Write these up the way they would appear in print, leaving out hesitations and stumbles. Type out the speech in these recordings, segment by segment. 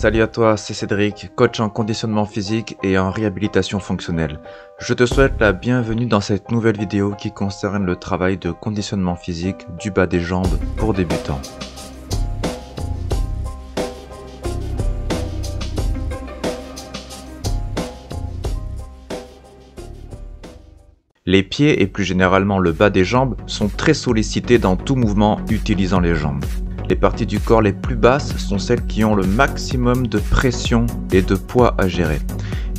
Salut à toi, c'est Cédric, coach en conditionnement physique et en réhabilitation fonctionnelle. Je te souhaite la bienvenue dans cette nouvelle vidéo qui concerne le travail de conditionnement physique du bas des jambes pour débutants. Les pieds et plus généralement le bas des jambes sont très sollicités dans tout mouvement utilisant les jambes. Les parties du corps les plus basses sont celles qui ont le maximum de pression et de poids à gérer.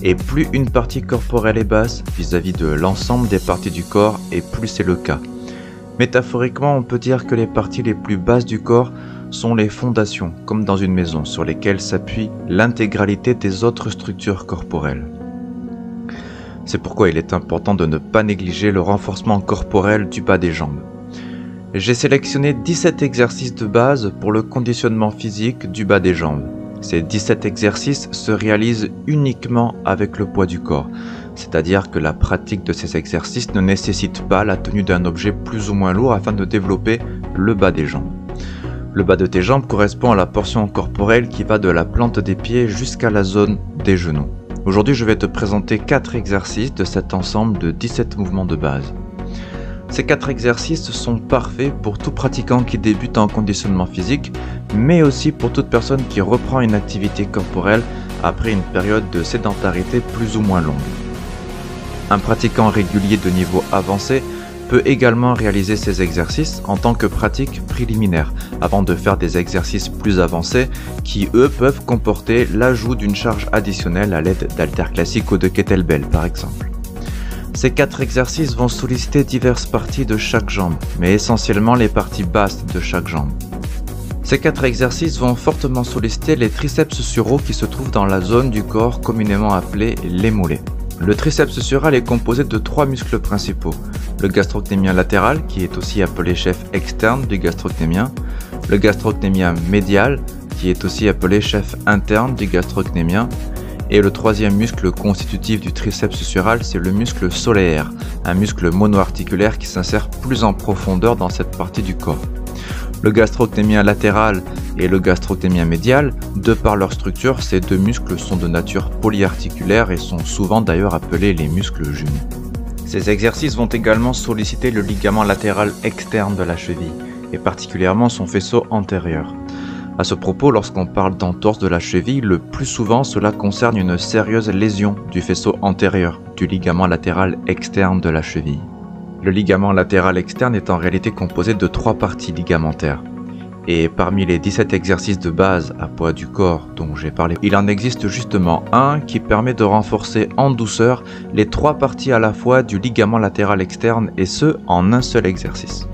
Et plus une partie corporelle est basse vis-à-vis de l'ensemble des parties du corps, et plus c'est le cas. Métaphoriquement, on peut dire que les parties les plus basses du corps sont les fondations, comme dans une maison, sur lesquelles s'appuie l'intégralité des autres structures corporelles. C'est pourquoi il est important de ne pas négliger le renforcement corporel du bas des jambes. J'ai sélectionné 17 exercices de base pour le conditionnement physique du bas des jambes. Ces 17 exercices se réalisent uniquement avec le poids du corps, c'est-à-dire que la pratique de ces exercices ne nécessite pas la tenue d'un objet plus ou moins lourd afin de développer le bas des jambes. Le bas de tes jambes correspond à la portion corporelle qui va de la plante des pieds jusqu'à la zone des genoux. Aujourd'hui, je vais te présenter 4 exercices de cet ensemble de 17 mouvements de base. Ces 4 exercices sont parfaits pour tout pratiquant qui débute en conditionnement physique, mais aussi pour toute personne qui reprend une activité corporelle après une période de sédentarité plus ou moins longue. Un pratiquant régulier de niveau avancé peut également réaliser ces exercices en tant que pratique préliminaire, avant de faire des exercices plus avancés qui, eux, peuvent comporter l'ajout d'une charge additionnelle à l'aide d'haltères classiques ou de kettlebell par exemple. Ces 4 exercices vont solliciter diverses parties de chaque jambe, mais essentiellement les parties basses de chaque jambe. Ces 4 exercices vont fortement solliciter les triceps suraux qui se trouvent dans la zone du corps communément appelée les mollets. Le triceps sural est composé de 3 muscles principaux, le gastrocnémien latéral qui est aussi appelé chef externe du gastrocnémien, le gastrocnémien médial qui est aussi appelé chef interne du gastrocnémien, et le troisième muscle constitutif du triceps sural, c'est le muscle solaire, un muscle monoarticulaire qui s'insère plus en profondeur dans cette partie du corps. Le gastrocnémien latéral et le gastrocnémien médial, de par leur structure, ces deux muscles sont de nature polyarticulaire et sont souvent d'ailleurs appelés les muscles jumeaux. Ces exercices vont également solliciter le ligament latéral externe de la cheville, et particulièrement son faisceau antérieur. À ce propos, lorsqu'on parle d'entorse de la cheville, le plus souvent cela concerne une sérieuse lésion du faisceau antérieur, du ligament latéral externe de la cheville. Le ligament latéral externe est en réalité composé de 3 parties ligamentaires. Et parmi les 17 exercices de base à poids du corps dont j'ai parlé, il en existe justement un qui permet de renforcer en douceur les 3 parties à la fois du ligament latéral externe, et ce en un seul exercice.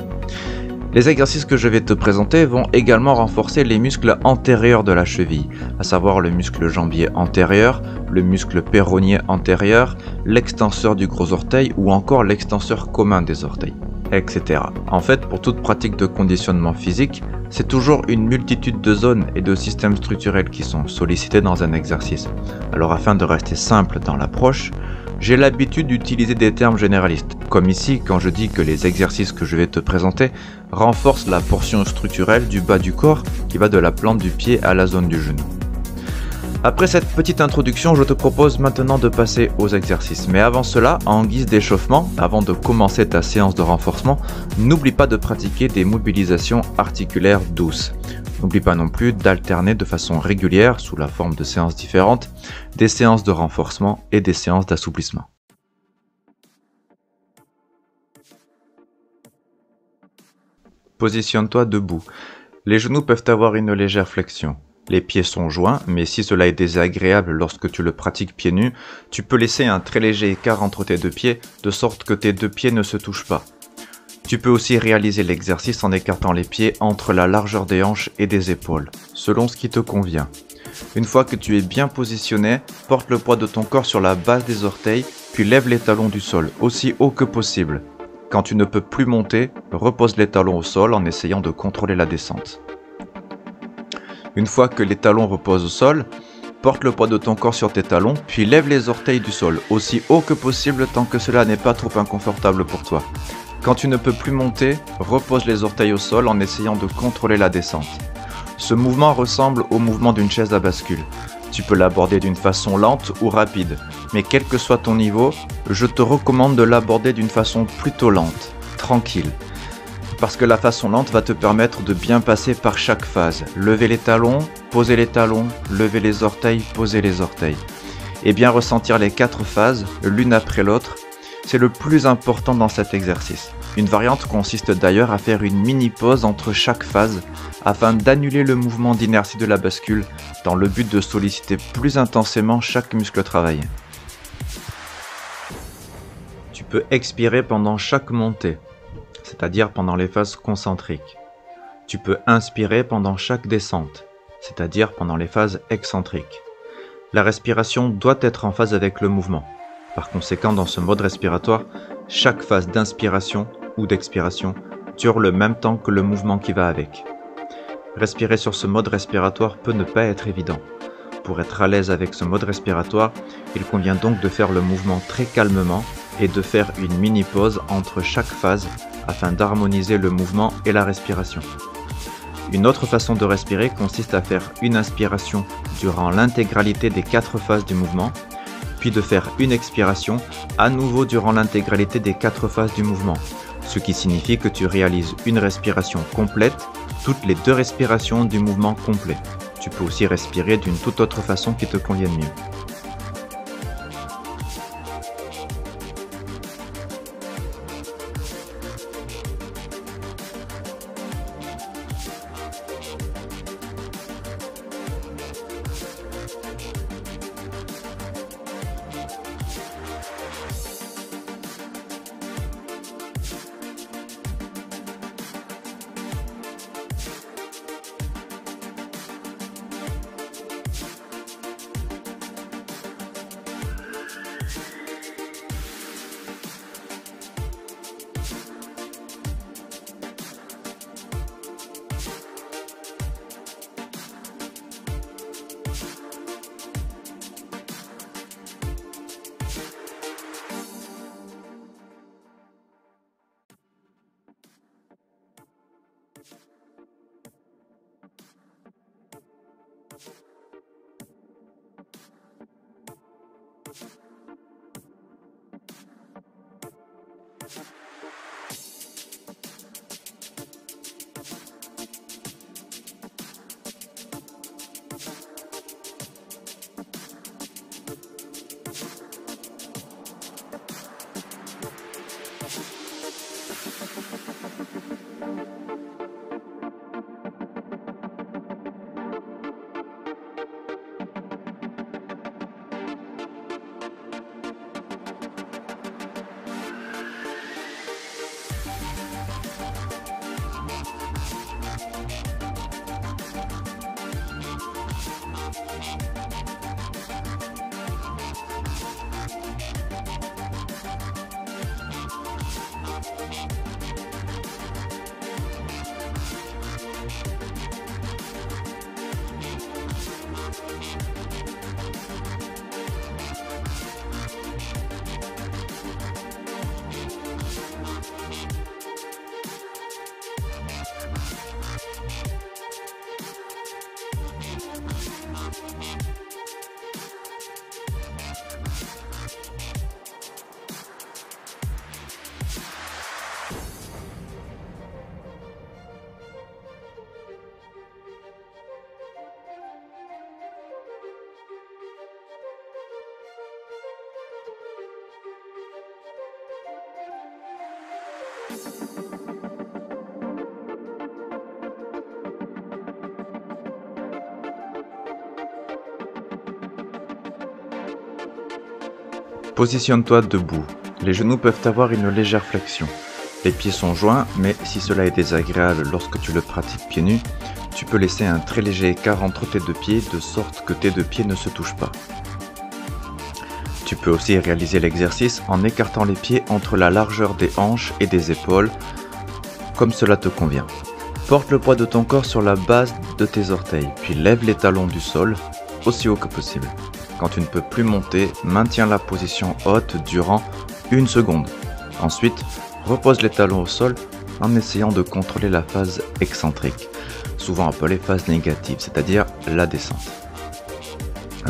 Les exercices que je vais te présenter vont également renforcer les muscles antérieurs de la cheville, à savoir le muscle jambier antérieur, le muscle péronnier antérieur, l'extenseur du gros orteil ou encore l'extenseur commun des orteils, etc. En fait, pour toute pratique de conditionnement physique, c'est toujours une multitude de zones et de systèmes structurels qui sont sollicités dans un exercice. Alors afin de rester simple dans l'approche, j'ai l'habitude d'utiliser des termes généralistes, comme ici quand je dis que les exercices que je vais te présenter renforcent la portion structurelle du bas du corps qui va de la plante du pied à la zone du genou. Après cette petite introduction, je te propose maintenant de passer aux exercices. Mais avant cela, en guise d'échauffement, avant de commencer ta séance de renforcement, n'oublie pas de pratiquer des mobilisations articulaires douces. N'oublie pas non plus d'alterner de façon régulière, sous la forme de séances différentes, des séances de renforcement et des séances d'assouplissement. Positionne-toi debout. Les genoux peuvent avoir une légère flexion. Les pieds sont joints, mais si cela est désagréable lorsque tu le pratiques pieds nus, tu peux laisser un très léger écart entre tes 2 pieds, de sorte que tes 2 pieds ne se touchent pas. Tu peux aussi réaliser l'exercice en écartant les pieds entre la largeur des hanches et des épaules, selon ce qui te convient. Une fois que tu es bien positionné, porte le poids de ton corps sur la base des orteils, puis lève les talons du sol, aussi haut que possible. Quand tu ne peux plus monter, repose les talons au sol en essayant de contrôler la descente. Une fois que les talons reposent au sol, porte le poids de ton corps sur tes talons, puis lève les orteils du sol, aussi haut que possible tant que cela n'est pas trop inconfortable pour toi. Quand tu ne peux plus monter, repose les orteils au sol en essayant de contrôler la descente. Ce mouvement ressemble au mouvement d'une chaise à bascule. Tu peux l'aborder d'une façon lente ou rapide, mais quel que soit ton niveau, je te recommande de l'aborder d'une façon plutôt lente, tranquille. Parce que la façon lente va te permettre de bien passer par chaque phase. Lever les talons, poser les talons, lever les orteils, poser les orteils. Et bien ressentir les 4 phases, l'une après l'autre, c'est le plus important dans cet exercice. Une variante consiste d'ailleurs à faire une mini pause entre chaque phase afin d'annuler le mouvement d'inertie de la bascule dans le but de solliciter plus intensément chaque muscle travaillé. Tu peux expirer pendant chaque montée, c'est-à-dire pendant les phases concentriques. Tu peux inspirer pendant chaque descente, c'est-à-dire pendant les phases excentriques. La respiration doit être en phase avec le mouvement. Par conséquent, dans ce mode respiratoire, chaque phase d'inspiration ou d'expiration dure le même temps que le mouvement qui va avec. Respirer sur ce mode respiratoire peut ne pas être évident. Pour être à l'aise avec ce mode respiratoire, il convient donc de faire le mouvement très calmement et de faire une mini pause entre chaque phase afin d'harmoniser le mouvement et la respiration. Une autre façon de respirer consiste à faire une inspiration durant l'intégralité des 4 phases du mouvement, puis de faire une expiration à nouveau durant l'intégralité des 4 phases du mouvement, ce qui signifie que tu réalises une respiration complète toutes les 2 respirations du mouvement complet. Tu peux aussi respirer d'une toute autre façon qui te convienne mieux. Positionne-toi debout. Les genoux peuvent avoir une légère flexion. Les pieds sont joints, mais si cela est désagréable lorsque tu le pratiques pieds nus, tu peux laisser un très léger écart entre tes 2 pieds de sorte que tes 2 pieds ne se touchent pas. Tu peux aussi réaliser l'exercice en écartant les pieds entre la largeur des hanches et des épaules, comme cela te convient. Porte le poids de ton corps sur la base de tes orteils, puis lève les talons du sol, aussi haut que possible. Quand tu ne peux plus monter, maintiens la position haute durant 1 seconde. Ensuite, repose les talons au sol en essayant de contrôler la phase excentrique. souvent appelée phase négative, c'est-à-dire la descente.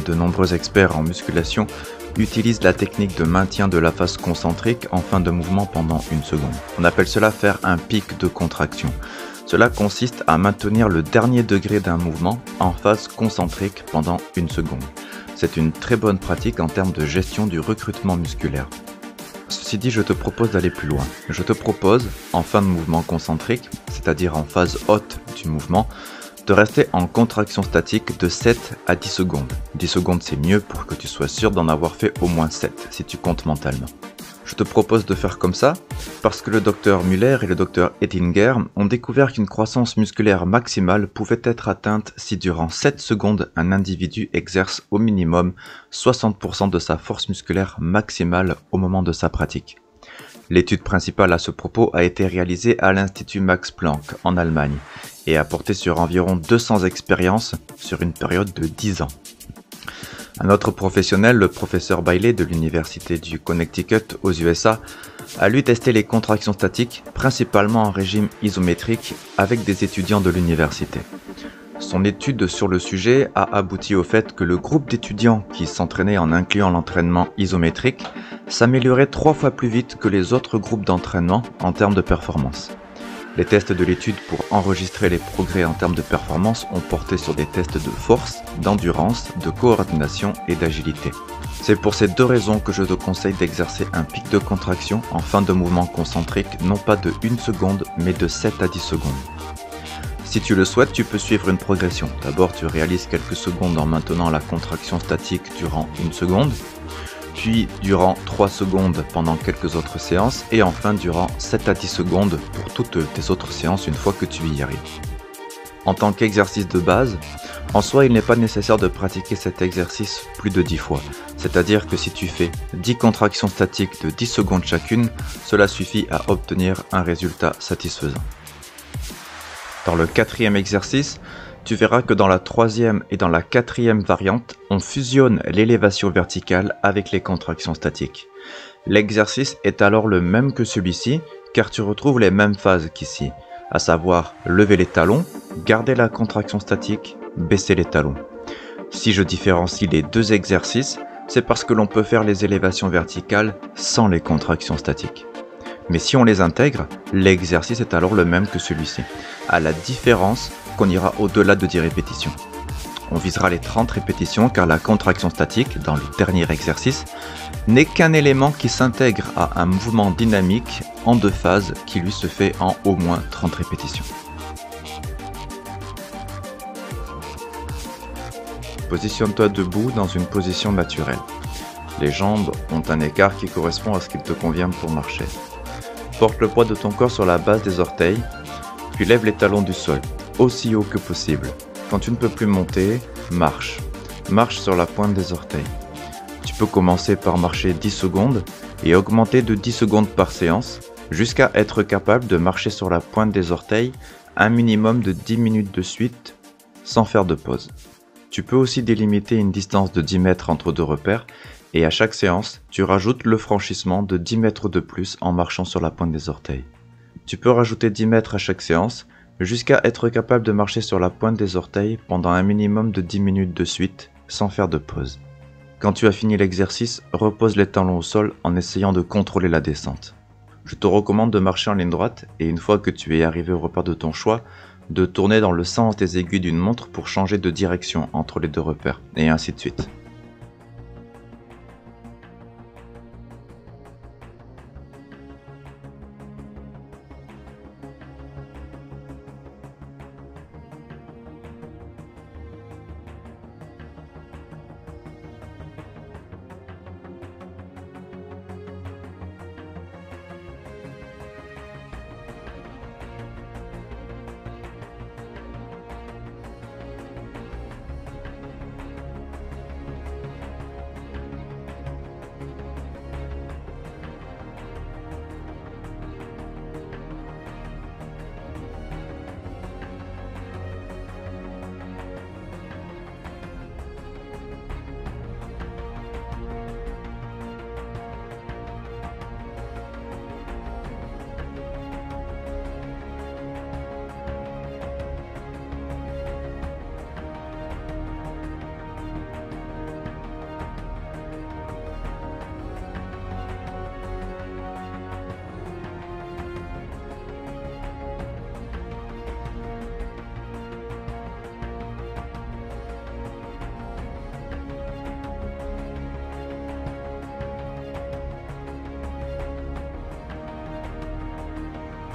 De nombreux experts en musculation utilisent la technique de maintien de la phase concentrique en fin de mouvement pendant 1 seconde. On appelle cela faire un pic de contraction. Cela consiste à maintenir le dernier degré d'un mouvement en phase concentrique pendant 1 seconde. C'est une très bonne pratique en termes de gestion du recrutement musculaire. Ceci dit, je te propose d'aller plus loin. Je te propose, en fin de mouvement concentrique, c'est-à-dire en phase haute du mouvement, de rester en contraction statique de 7 à 10 secondes. 10 secondes c'est mieux pour que tu sois sûr d'en avoir fait au moins 7 si tu comptes mentalement. Je te propose de faire comme ça parce que le docteur Müller et le docteur Ettinger ont découvert qu'une croissance musculaire maximale pouvait être atteinte si durant 7 secondes un individu exerce au minimum 60% de sa force musculaire maximale au moment de sa pratique. L'étude principale à ce propos a été réalisée à l'Institut Max Planck en Allemagne et a porté sur environ 200 expériences sur une période de 10 ans. Un autre professionnel, le professeur Bailey de l'Université du Connecticut aux USA, a lui testé les contractions statiques principalement en régime isométrique avec des étudiants de l'université. Son étude sur le sujet a abouti au fait que le groupe d'étudiants qui s'entraînait en incluant l'entraînement isométrique s'améliorait 3 fois plus vite que les autres groupes d'entraînement en termes de performance. Les tests de l'étude pour enregistrer les progrès en termes de performance ont porté sur des tests de force, d'endurance, de coordination et d'agilité. C'est pour ces 2 raisons que je te conseille d'exercer un pic de contraction en fin de mouvement concentrique, non pas de 1 seconde, mais de 7 à 10 secondes. Si tu le souhaites, tu peux suivre une progression. D'abord, tu réalises quelques secondes en maintenant la contraction statique durant 1 seconde, puis durant 3 secondes pendant quelques autres séances, et enfin durant 7 à 10 secondes pour toutes tes autres séances une fois que tu y arrives. En tant qu'exercice de base, en soi il n'est pas nécessaire de pratiquer cet exercice plus de 10 fois, c'est-à-dire que si tu fais 10 contractions statiques de 10 secondes chacune, cela suffit à obtenir un résultat satisfaisant. Dans le 4e exercice, tu verras que dans la 3e et dans la 4e variante, on fusionne l'élévation verticale avec les contractions statiques. L'exercice est alors le même que celui-ci, car tu retrouves les mêmes phases qu'ici, à savoir lever les talons, garder la contraction statique, baisser les talons. Si je différencie les 2 exercices, c'est parce que l'on peut faire les élévations verticales sans les contractions statiques. Mais si on les intègre, l'exercice est alors le même que celui-ci, à la différence qu'on ira au-delà de 10 répétitions. On visera les 30 répétitions car la contraction statique, dans le dernier exercice, n'est qu'un élément qui s'intègre à un mouvement dynamique en 2 phases qui lui se fait en au moins 30 répétitions. Positionne-toi debout dans une position naturelle. Les jambes ont un écart qui correspond à ce qu'il te convient pour marcher. Porte le poids de ton corps sur la base des orteils, puis lève les talons du sol, aussi haut que possible. Quand tu ne peux plus monter, marche. Marche sur la pointe des orteils. Tu peux commencer par marcher 10 secondes et augmenter de 10 secondes par séance jusqu'à être capable de marcher sur la pointe des orteils un minimum de 10 minutes de suite sans faire de pause. Tu peux aussi délimiter une distance de 10 mètres entre 2 repères et à chaque séance, tu rajoutes le franchissement de 10 mètres de plus en marchant sur la pointe des orteils. Tu peux rajouter 10 mètres à chaque séance jusqu'à être capable de marcher sur la pointe des orteils pendant un minimum de 10 minutes de suite sans faire de pause. Quand tu as fini l'exercice, repose les talons au sol en essayant de contrôler la descente. Je te recommande de marcher en ligne droite et une fois que tu es arrivé au repère de ton choix, de tourner dans le sens des aiguilles d'une montre pour changer de direction entre les 2 repères, et ainsi de suite.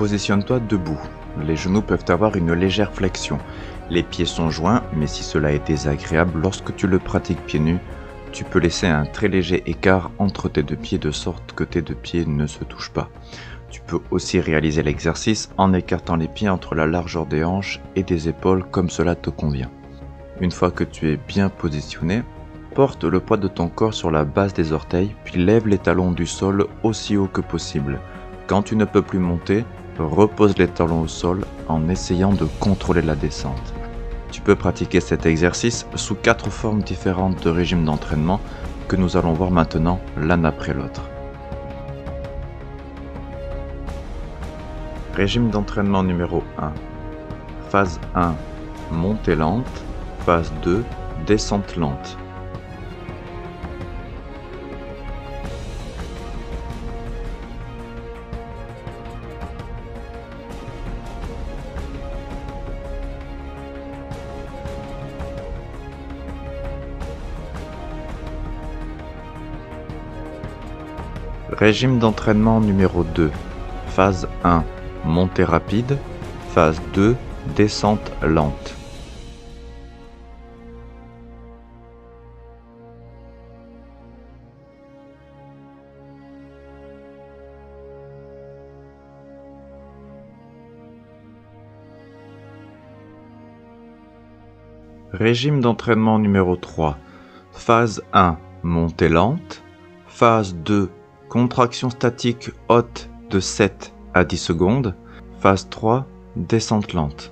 positionne-toi debout. Les genoux peuvent avoir une légère flexion. Les pieds sont joints, mais si cela est désagréable lorsque tu le pratiques pieds nus, tu peux laisser un très léger écart entre tes deux pieds de sorte que tes deux pieds ne se touchent pas. Tu peux aussi réaliser l'exercice en écartant les pieds entre la largeur des hanches et des épaules comme cela te convient. Une fois que tu es bien positionné, porte le poids de ton corps sur la base des orteils, puis lève les talons du sol aussi haut que possible. Quand tu ne peux plus monter, repose les talons au sol en essayant de contrôler la descente. Tu peux pratiquer cet exercice sous 4 formes différentes de régime d'entraînement que nous allons voir maintenant l'un après l'autre. Régime d'entraînement numéro 1. Phase 1, montée lente. Phase 2, descente lente. Régime d'entraînement numéro 2. Phase 1, montée rapide. Phase 2, descente lente. Régime d'entraînement numéro 3. Phase 1, montée lente. Phase 2, contraction statique haute de 7 à 10 secondes. Phase 3, descente lente.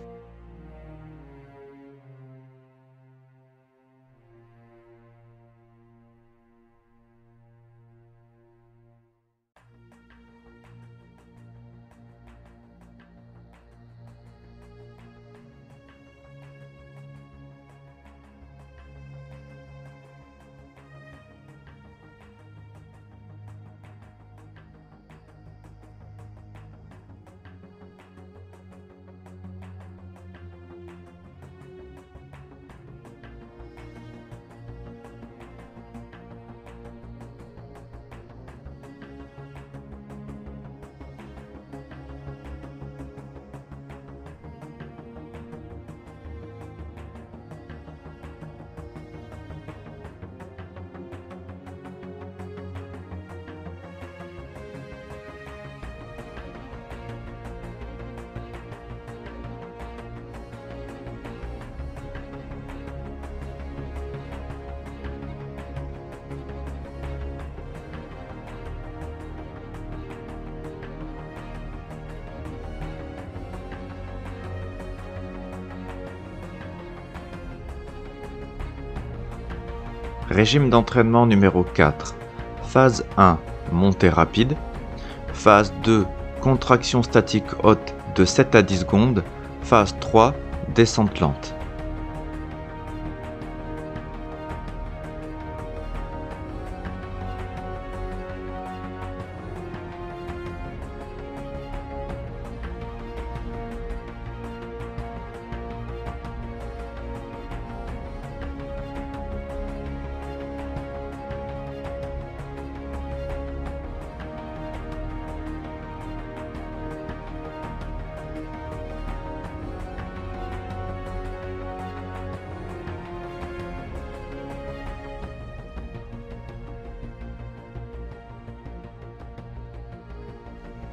Régime d'entraînement numéro 4. Phase 1, montée rapide. Phase 2, contraction statique haute de 7 à 10 secondes. Phase 3, descente lente.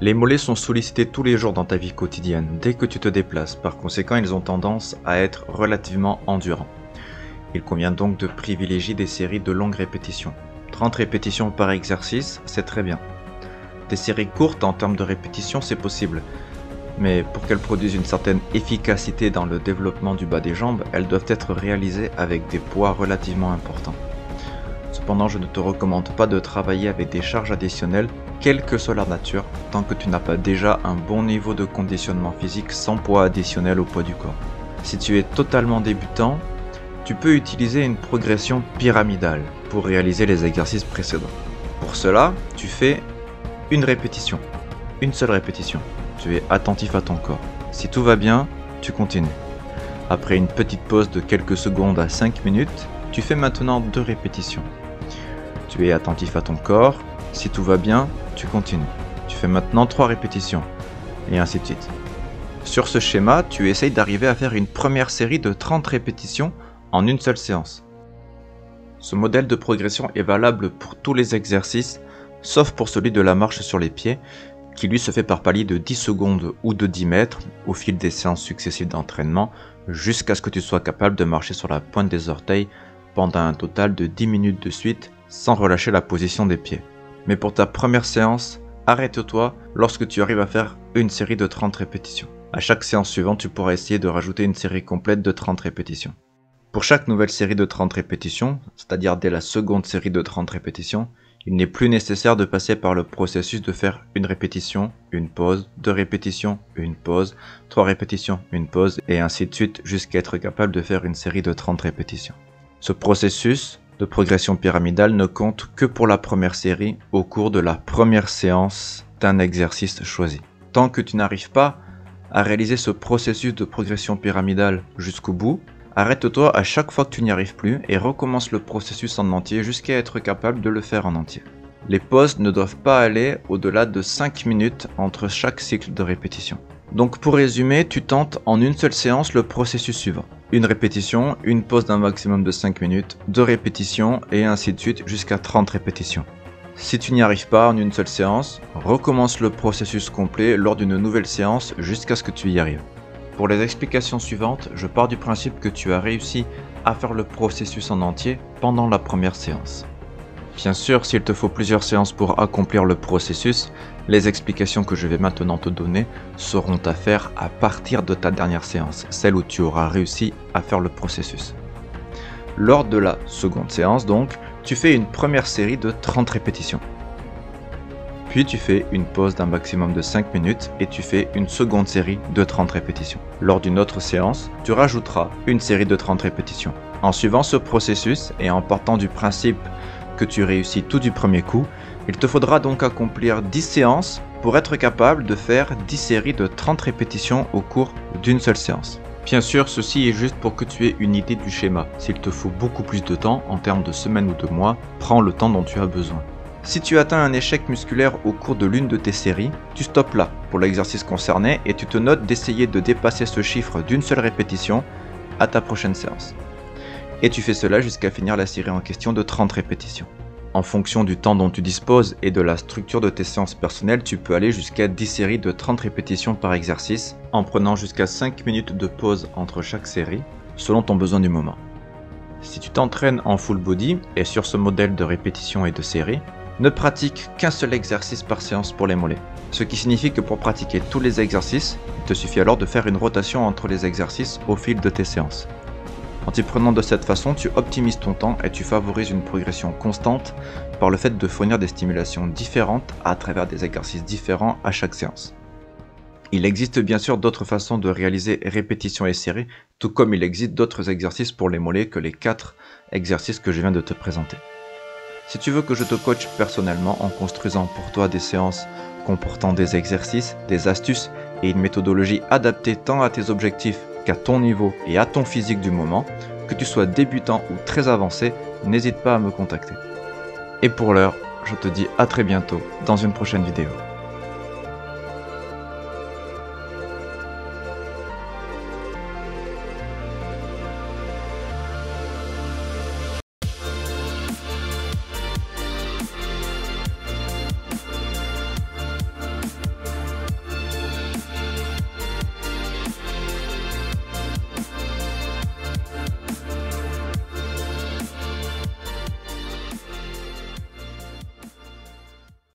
Les mollets sont sollicités tous les jours dans ta vie quotidienne, dès que tu te déplaces. Par conséquent, ils ont tendance à être relativement endurants. Il convient donc de privilégier des séries de longues répétitions. 30 répétitions par exercice, c'est très bien. Des séries courtes en termes de répétitions, c'est possible. Mais pour qu'elles produisent une certaine efficacité dans le développement du bas des jambes, elles doivent être réalisées avec des poids relativement importants. Cependant, je ne te recommande pas de travailler avec des charges additionnelles, quelle que soit leur nature, tant que tu n'as pas déjà un bon niveau de conditionnement physique sans poids additionnel au poids du corps. Si tu es totalement débutant, tu peux utiliser une progression pyramidale pour réaliser les exercices précédents. Pour cela, tu fais une répétition, une seule répétition. Tu es attentif à ton corps. Si tout va bien, tu continues. Après une petite pause de quelques secondes à 5 minutes, tu fais maintenant 2 répétitions. Tu es attentif à ton corps. Si tout va bien, tu continues. Tu fais maintenant 3 répétitions. et ainsi de suite. Sur ce schéma, tu essayes d'arriver à faire une première série de 30 répétitions en une seule séance. Ce modèle de progression est valable pour tous les exercices, sauf pour celui de la marche sur les pieds, qui lui se fait par palier de 10 secondes ou de 10 mètres au fil des séances successives d'entraînement, jusqu'à ce que tu sois capable de marcher sur la pointe des orteils pendant un total de 10 minutes de suite, sans relâcher la position des pieds. Mais pour ta première séance, arrête-toi lorsque tu arrives à faire une série de 30 répétitions. À chaque séance suivante, tu pourras essayer de rajouter une série complète de 30 répétitions. Pour chaque nouvelle série de 30 répétitions, c'est-à-dire dès la seconde série de 30 répétitions, il n'est plus nécessaire de passer par le processus de faire une répétition, une pause, 2 répétitions, une pause, 3 répétitions, une pause, et ainsi de suite jusqu'à être capable de faire une série de 30 répétitions. Ce processus de progression pyramidale ne compte que pour la première série au cours de la première séance d'un exercice choisi. Tant que tu n'arrives pas à réaliser ce processus de progression pyramidale jusqu'au bout, arrête-toi à chaque fois que tu n'y arrives plus et recommence le processus en entier jusqu'à être capable de le faire en entier. Les pauses ne doivent pas aller au-delà de 5 minutes entre chaque cycle de répétition. Donc pour résumer, tu tentes en une seule séance le processus suivant. Une répétition, une pause d'un maximum de 5 minutes, 2 répétitions et ainsi de suite jusqu'à 30 répétitions. Si tu n'y arrives pas en une seule séance, recommence le processus complet lors d'une nouvelle séance jusqu'à ce que tu y arrives. Pour les explications suivantes, je pars du principe que tu as réussi à faire le processus en entier pendant la première séance. Bien sûr, s'il te faut plusieurs séances pour accomplir le processus, les explications que je vais maintenant te donner seront à faire à partir de ta dernière séance, celle où tu auras réussi à faire le processus. Lors de la seconde séance donc, tu fais une première série de 30 répétitions. Puis tu fais une pause d'un maximum de 5 minutes et tu fais une seconde série de 30 répétitions. Lors d'une autre séance, tu rajouteras une série de 30 répétitions. En suivant ce processus et en partant du principe que tu réussis tout du premier coup, il te faudra donc accomplir 10 séances pour être capable de faire 10 séries de 30 répétitions au cours d'une seule séance. Bien sûr, ceci est juste pour que tu aies une idée du schéma. S'il te faut beaucoup plus de temps, en termes de semaines ou de mois, prends le temps dont tu as besoin. Si tu atteins un échec musculaire au cours de l'une de tes séries, tu stoppes là pour l'exercice concerné et tu te notes d'essayer de dépasser ce chiffre d'une seule répétition à ta prochaine séance. Et tu fais cela jusqu'à finir la série en question de 30 répétitions. En fonction du temps dont tu disposes et de la structure de tes séances personnelles, tu peux aller jusqu'à 10 séries de 30 répétitions par exercice, en prenant jusqu'à 5 minutes de pause entre chaque série, selon ton besoin du moment. Si tu t'entraînes en full body et sur ce modèle de répétition et de série, ne pratique qu'un seul exercice par séance pour les mollets. Ce qui signifie que pour pratiquer tous les exercices, il te suffit alors de faire une rotation entre les exercices au fil de tes séances. En t'y prenant de cette façon, tu optimises ton temps et tu favorises une progression constante par le fait de fournir des stimulations différentes à travers des exercices différents à chaque séance. Il existe bien sûr d'autres façons de réaliser répétitions et séries, tout comme il existe d'autres exercices pour les mollets que les 4 exercices que je viens de te présenter. Si tu veux que je te coache personnellement en construisant pour toi des séances comportant des exercices, des astuces et une méthodologie adaptée tant à tes objectifs qu'à ton niveau et à ton physique du moment, que tu sois débutant ou très avancé, n'hésite pas à me contacter. Et pour l'heure, je te dis à très bientôt dans une prochaine vidéo.